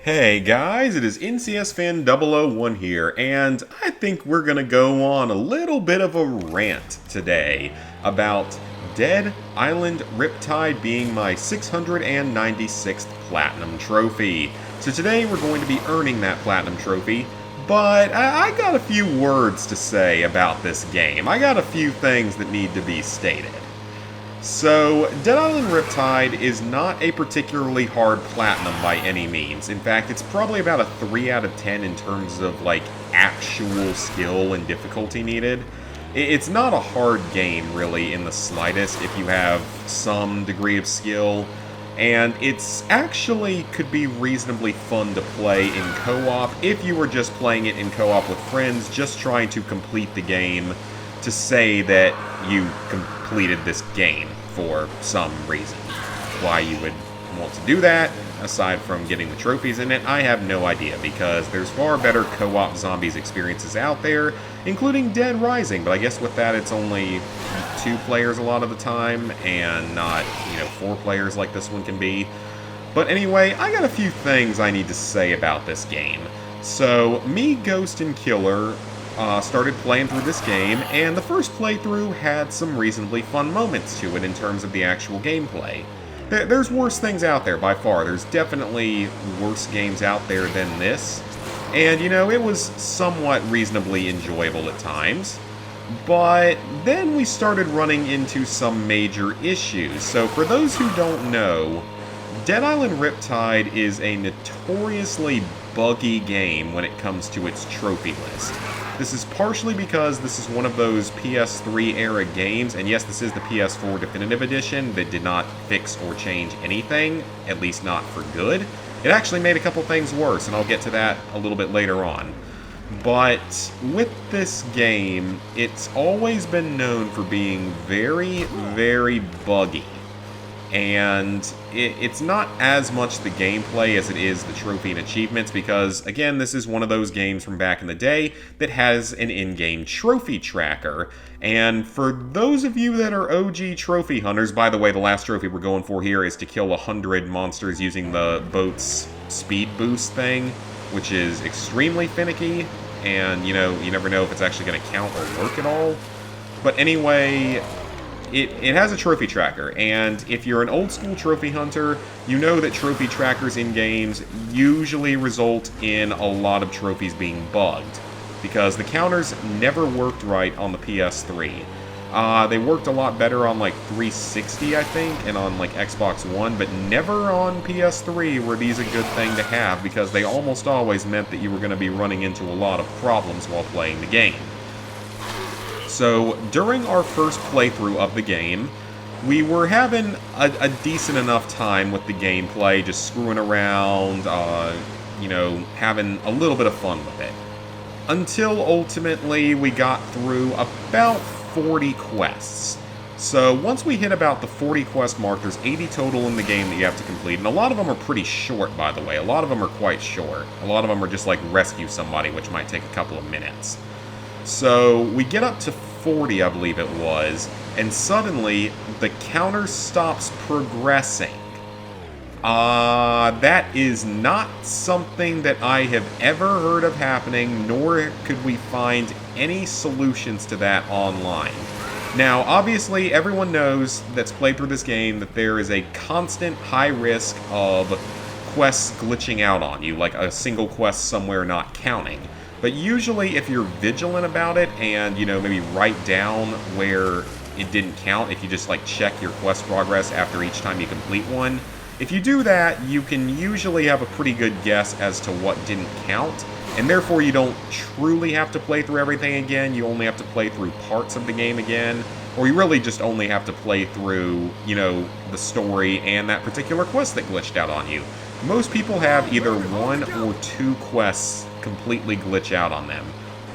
Hey guys, it is NCSFan001 here, and I think we're gonna go on a little bit of a rant today about Dead Island Riptide being my 696th Platinum Trophy. So today we're going to be earning that Platinum Trophy, but I got a few words to say about this game. I got a few things that need to be stated. So, Dead Island Riptide is not a particularly hard platinum by any means. In fact, it's probably about a 3 out of 10 in terms of, actual skill and difficulty needed. It's not a hard game, really, in the slightest, if you have some degree of skill. And it's actually could be reasonably fun to play in co-op if you were just playing it in co-op with friends, just trying to complete the game to say that you completed this game for some reason. Why you would want to do that, aside from getting the trophies in it, I have no idea, because there's far better co-op zombies experiences out there, including Dead Rising, but I guess with that it's only 2 players a lot of the time, and not, 4 players like this one can be. But anyway, I got a few things I need to say about this game. So, me, Ghost, and Killer started playing through this game, and the first playthrough had some reasonably fun moments to it in terms of the actual gameplay. There's worse things out there by far. There's definitely worse games out there than this, and it was somewhat reasonably enjoyable at times. But then we started running into some major issues. So for those who don't know, Dead Island Riptide is a notoriously buggy game when it comes to its trophy list. This is partially because this is one of those PS3 era games, and yes, this is the PS4 Definitive Edition that did not fix or change anything, at least not for good. It actually made a couple things worse, and I'll get to that a little bit later on. But with this game, it's always been known for being very, very buggy. And it's not as much the gameplay as it is the trophy and achievements, because, again, this is one of those games from back in the day that has an in-game trophy tracker. And for those of you that are OG trophy hunters, by the way, the last trophy we're going for here is to kill 100 monsters using the boat's speed boost thing, which is extremely finicky, and, you never know if it's actually going to count or work at all. But anyway, It has a trophy tracker, and if you're an old-school trophy hunter, you know that trophy trackers in games usually result in a lot of trophies being bugged, because the counters never worked right on the PS3. They worked a lot better on, 360, I think, and on, Xbox One, but never on PS3 were these a good thing to have, because they almost always meant that you were going to be running into a lot of problems while playing the game. So, during our first playthrough of the game, we were having a decent enough time with the gameplay, just screwing around, having a little bit of fun with it. Until ultimately we got through about 40 quests. So, once we hit about the 40 quest mark, there's 80 total in the game that you have to complete, and a lot of them are pretty short, by the way. A lot of them are quite short. A lot of them are just rescue somebody, which might take a couple of minutes. So, we get up to 40, I believe it was, and suddenly, the counter stops progressing. That is not something that I have ever heard of happening, nor could we find any solutions to that online. Now, obviously, everyone knows that's played through this game that there is a constant high risk of quests glitching out on you, like a single quest somewhere not counting. But usually, if you're vigilant about it and, maybe write down where it didn't count, if you just, check your quest progress after each time you complete one, if you do that, you can usually have a pretty good guess as to what didn't count, and therefore you don't truly have to play through everything again, you only have to play through parts of the game again, or you really just only have to play through, the story and that particular quest that glitched out on you. Most people have either 1 or 2 quests completely glitch out on them.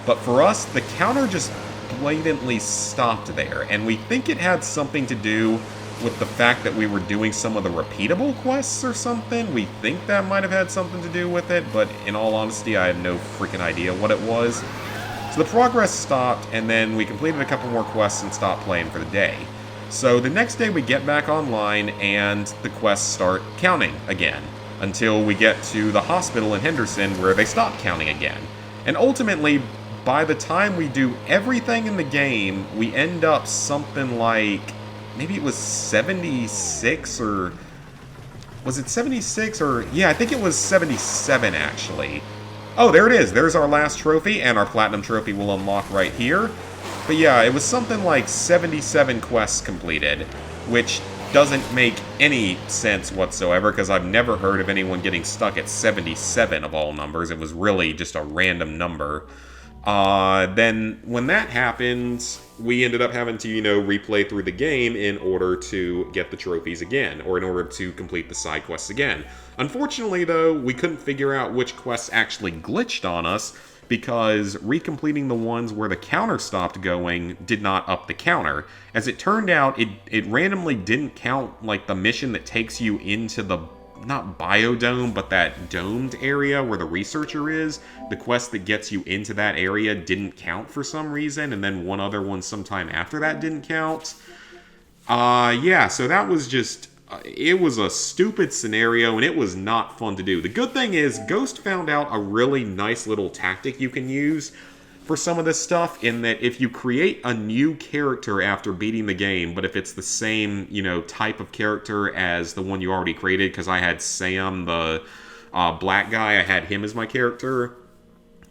But for us, the counter just blatantly stopped there, and we think it had something to do with the fact that we were doing some of the repeatable quests or something. We think that might have had something to do with it, but in all honesty, I have no freaking idea what it was. So the progress stopped, and then we completed a couple more quests and stopped playing for the day. So the next day we get back online, and the quests start counting again. until we get to the hospital in Henderson where they stop counting again. And ultimately, by the time we do everything in the game, we end up something like, maybe it was 76 or... Was it 76 or... Yeah, I think it was 77 actually. Oh, there it is. There's our last trophy, and our platinum trophy will unlock right here. But yeah, it was something like 77 quests completed, which doesn't make any sense whatsoever, because I've never heard of anyone getting stuck at 77 of all numbers. It was really just a random number. Then when that happens, we ended up having to, replay through the game in order to get the trophies again, or in order to complete the side quests again. Unfortunately, though, we couldn't figure out which quests actually glitched on us, because recompleting the ones where the counter stopped going did not up the counter. As it turned out, it randomly didn't count, like, the mission that takes you into the, not biodome, but that domed area where the researcher is. The quest that gets you into that area didn't count for some reason, and then one other one sometime after that didn't count. Yeah, so that was just... It was a stupid scenario, and it was not fun to do. The good thing is, Ghost found out a really nice little tactic you can use for some of this stuff, in that if you create a new character after beating the game, but if it's the same, type of character as the one you already created, because I had Sam, the black guy, I had him as my character,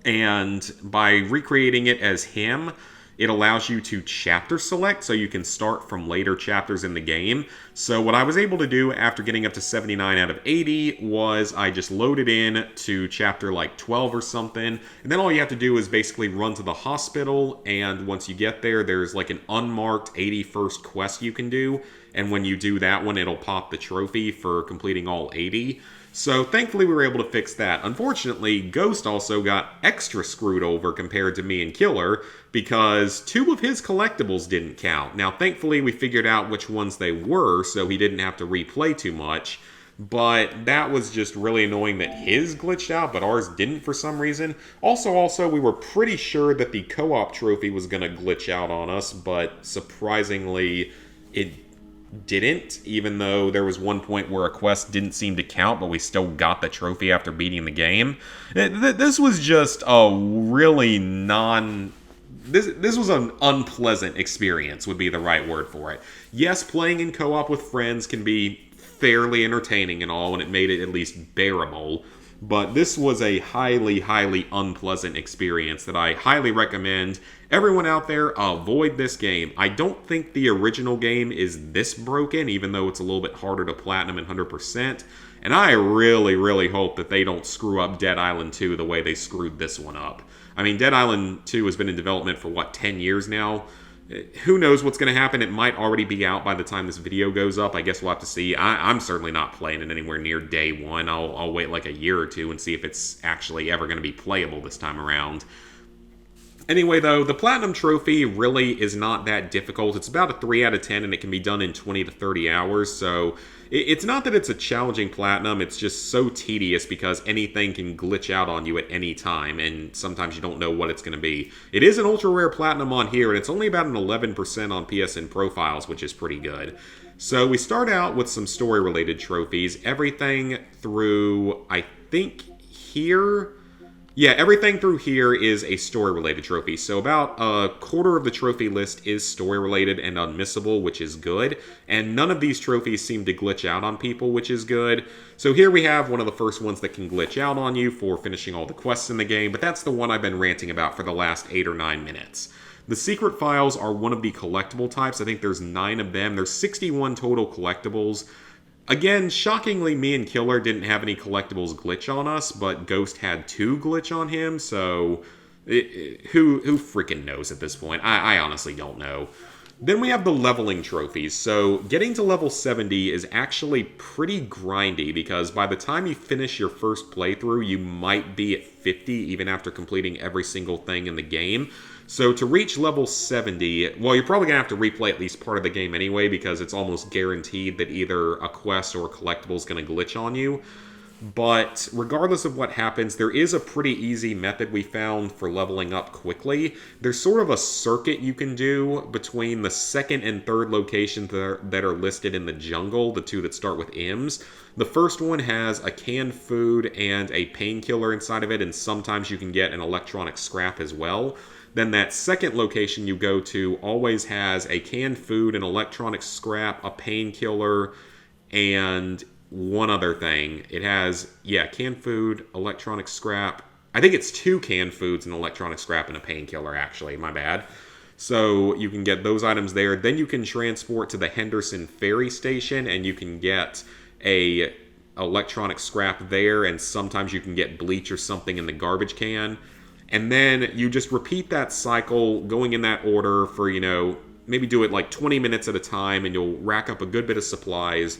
and by recreating it as him, it allows you to chapter select, so you can start from later chapters in the game. So what I was able to do after getting up to 79 out of 80 was I just loaded in to chapter like 12 or something, and then all you have to do is basically run to the hospital, and once you get there, there's like an unmarked 81st quest you can do, and when you do that one, it'll pop the trophy for completing all 80. So thankfully we were able to fix that. Unfortunately, Ghost also got extra screwed over compared to me and Killer, because 2 of his collectibles didn't count. Now thankfully we figured out which ones they were, so he didn't have to replay too much, but that was just really annoying that his glitched out, but ours didn't for some reason. Also, we were pretty sure that the co-op trophy was going to glitch out on us, but surprisingly it didn't, even though there was one point where a quest didn't seem to count, but we still got the trophy after beating the game. This was just a really This was an unpleasant experience, would be the right word for it. Yes, playing in co-op with friends can be fairly entertaining and all, and it made it at least bearable, but this was a highly, highly unpleasant experience that I highly recommend everyone out there avoid this game. I don't think the original game is this broken, even though it's a little bit harder to platinum and 100%, and I really, really hope that they don't screw up Dead Island 2 the way they screwed this one up. I mean, Dead Island 2 has been in development for, 10 years now? Who knows what's going to happen? It might already be out by the time this video goes up. I guess we'll have to see. I'm certainly not playing it anywhere near day one. I'll wait like a year or two and see if it's actually ever going to be playable this time around. Anyway, though, the Platinum Trophy really is not that difficult. It's about a 3 out of 10, and it can be done in 20 to 30 hours, so it's not that it's a challenging Platinum, it's just so tedious because anything can glitch out on you at any time, and sometimes you don't know what it's going to be. It is an ultra-rare Platinum on here, and it's only about an 11% on PSN profiles, which is pretty good. So we start out with some story-related trophies. Everything through, I think, here... Yeah, everything through here is a story-related trophy, so about a quarter of the trophy list is story-related and unmissable, which is good, and none of these trophies seem to glitch out on people, which is good. So here we have one of the first ones that can glitch out on you for finishing all the quests in the game, but that's the one I've been ranting about for the last 8 or 9 minutes. The secret files are one of the collectible types. I think there's 9 of them. There's 61 total collectibles. Again, shockingly, me and Killer didn't have any collectibles glitch on us, but Ghost had 2 glitch on him, so who freaking knows at this point? I honestly don't know. Then we have the leveling trophies. So getting to level 70 is actually pretty grindy, because by the time you finish your first playthrough, you might be at 50 even after completing every single thing in the game. So to reach level 70, well, you're probably going to have to replay at least part of the game anyway, because it's almost guaranteed that either a quest or a collectible is going to glitch on you. But regardless of what happens, there is a pretty easy method we found for leveling up quickly. There's sort of a circuit you can do between the second and third locations that are listed in the jungle, the two that start with M's. The first one has a canned food and a painkiller inside of it, and sometimes you can get an electronic scrap as well. Then that second location you go to always has a canned food, an electronic scrap, a painkiller, and one other thing. It has, canned food, electronic scrap. I think it's 2 canned foods, an electronic scrap, and a painkiller, actually. My bad. So you can get those items there. Then you can transport to the Henderson Ferry Station, and you can get a electronic scrap there, and sometimes you can get bleach or something in the garbage can. And then you just repeat that cycle, going in that order for, maybe do it like 20 minutes at a time, and you'll rack up a good bit of supplies.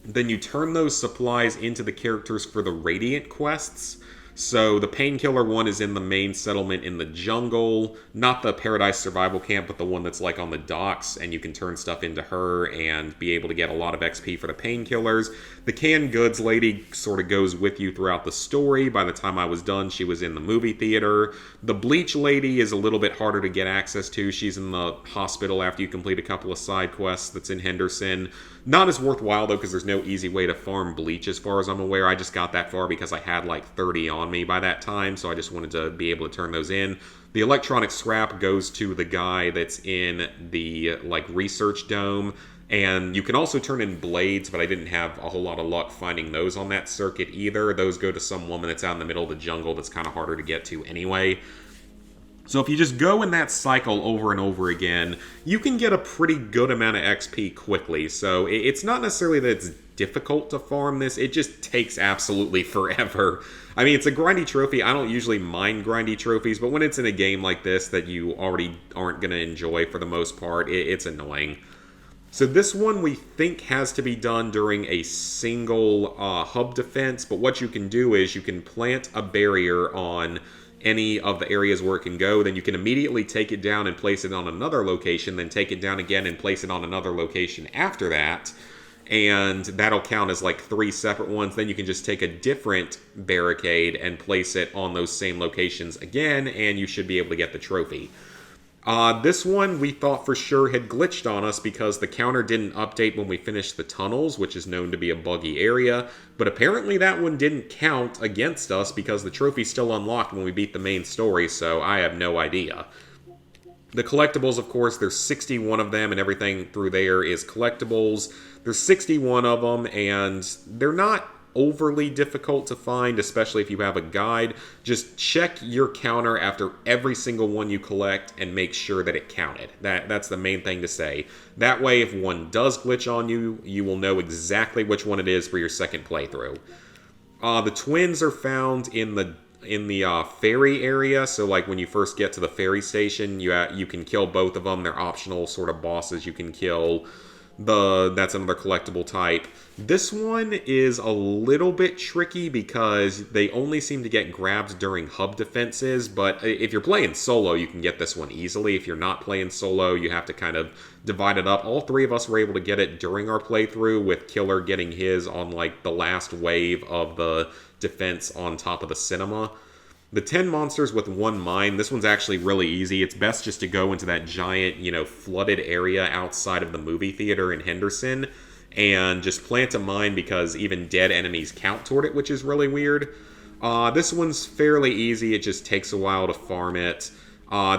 Then you turn those supplies into the characters for the Radiant quests. So the painkiller one is in the main settlement in the jungle, not the Paradise Survival Camp, but the one that's like on the docks, and you can turn stuff into her and be able to get a lot of XP for the painkillers. The canned goods lady sort of goes with you throughout the story. By the time I was done, she was in the movie theater. The bleach lady is a little bit harder to get access to. She's in the hospital after you complete a couple of side quests that's in Henderson. Not as worthwhile, though, because there's no easy way to farm bleach as far as I'm aware. I just got that far because I had like 30 on me by that time, so I just wanted to be able to turn those in. The electronic scrap goes to the guy that's in the research dome, and you can also turn in blades, but I didn't have a whole lot of luck finding those on that circuit either. Those go to some woman that's out in the middle of the jungle that's kind of harder to get to anyway. So if you just go in that cycle over and over again, you can get a pretty good amount of XP quickly. So it's not necessarily that it's difficult to farm this, it just takes absolutely forever. I mean, it's a grindy trophy. I don't usually mind grindy trophies, but when it's in a game like this that you already aren't going to enjoy for the most part, it's annoying. So this one we think has to be done during a single hub defense, but what you can do is you can plant a barrier on any of the areas where it can go, then you can immediately take it down and place it on another location, then take it down again and place it on another location after that, and that'll count as like 3 separate ones. Then you can just take a different barricade and place it on those same locations again, and you should be able to get the trophy. This one we thought for sure had glitched on us because the counter didn't update when we finished the tunnels, which is known to be a buggy area, but apparently that one didn't count against us because the trophy's still unlocked when we beat the main story, so I have no idea. The collectibles, of course, there's 61 of them, and everything through there is collectibles. There's 61 of them, and they're not overly difficult to find, especially if you have a guide. Just check your counter after every single one you collect and make sure that it counted. That's the main thing to say. That way, if one does glitch on you, you will know exactly which one it is for your second playthrough. The twins are found in the ferry area, so like when you first get to the ferry station, you can kill both of them. They're optional sort of bosses you can kill. That's another collectible type. This one is a little bit tricky because they only seem to get grabbed during hub defenses, but if you're playing solo, you can get this one easily. If you're not playing solo, you have to kind of divide it up. All 3 of us were able to get it during our playthrough, with Killer getting his on like the last wave of the defense on top of the cinema. The 10 monsters with 1 mine, this one's actually really easy. It's best just to go into that giant, flooded area outside of the movie theater in Henderson and just plant a mine because even dead enemies count toward it, which is really weird. This one's fairly easy. It just takes a while to farm it.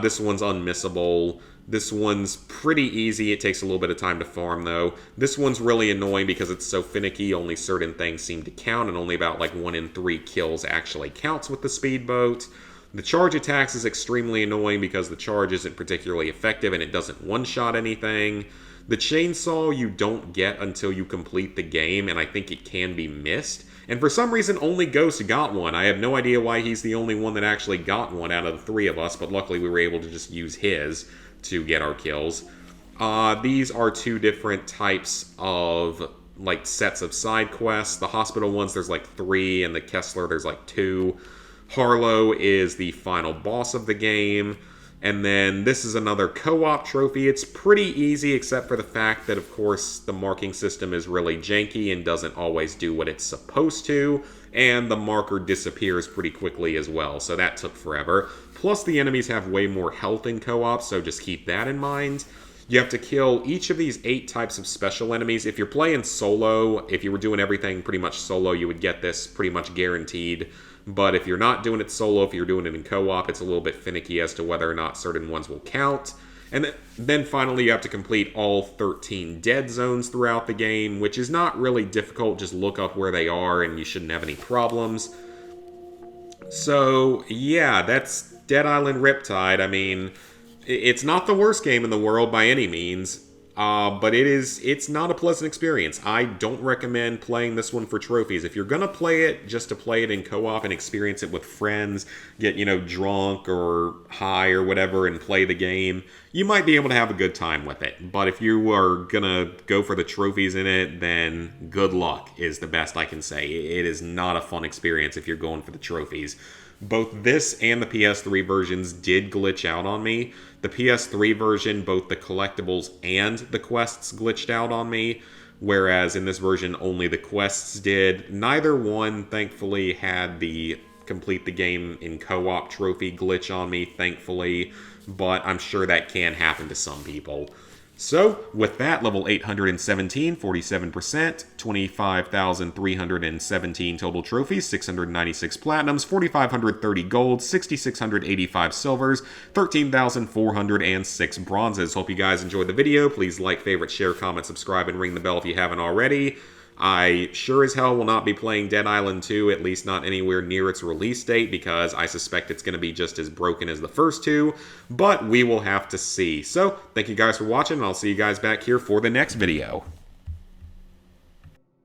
This one's unmissable. This one's pretty easy. It takes a little bit of time to farm, though. This one's really annoying because it's so finicky. Only certain things seem to count, and only about 1 in 3 kills actually counts with the speedboat. The charge attacks is extremely annoying because the charge isn't particularly effective and it doesn't one-shot anything. The chainsaw you don't get until you complete the game, and I think it can be missed. And for some reason, only Ghost got one. I have no idea why he's the only one that actually got one out of the 3 of us, but luckily we were able to just use his to get our kills. These are 2 different types of sets of side quests. The hospital ones, there's 3, and the Kessler, there's 2. Harlow is the final boss of the game, And then this is another co-op trophy. It's pretty easy, except for the fact that, of course, the marking system is really janky and doesn't always do what it's supposed to. And the marker disappears pretty quickly as well, so that took forever. Plus, the enemies have way more health in co-op, so just keep that in mind. You have to kill each of these 8 types of special enemies. If you're playing solo, if you were doing everything pretty much solo, you would get this pretty much guaranteed. But if you're not doing it solo, if you're doing it in co-op, it's a little bit finicky as to whether or not certain ones will count. And then finally, you have to complete all 13 dead zones throughout the game, which is not really difficult. Just look up where they are, and you shouldn't have any problems. So, yeah, that's Dead Island Riptide. I mean, it's not the worst game in the world by any means, but it's not a pleasant experience. I don't recommend playing this one for trophies. If you're going to play it just to play it in co-op and experience it with friends, get, drunk or high or whatever and play the game, you might be able to have a good time with it. But if you are going to go for the trophies in it, then good luck is the best I can say. It is not a fun experience if you're going for the trophies. Both this and the PS3 versions did glitch out on me. The PS3 version, both the collectibles and the quests glitched out on me, whereas in this version only the quests did. Neither one, thankfully, had the complete the game in co-op trophy glitch on me, thankfully, but I'm sure that can happen to some people. So, with that, level 817, 47%, 25,317 total trophies, 696 platinums, 4,530 golds, 6,685 silvers, 13,406 bronzes. Hope you guys enjoyed the video. Please like, favorite, share, comment, subscribe, and ring the bell if you haven't already. I sure as hell will not be playing Dead Island 2, at least not anywhere near its release date, because I suspect it's going to be just as broken as the first two, but we will have to see. So, thank you guys for watching, and I'll see you guys back here for the next video.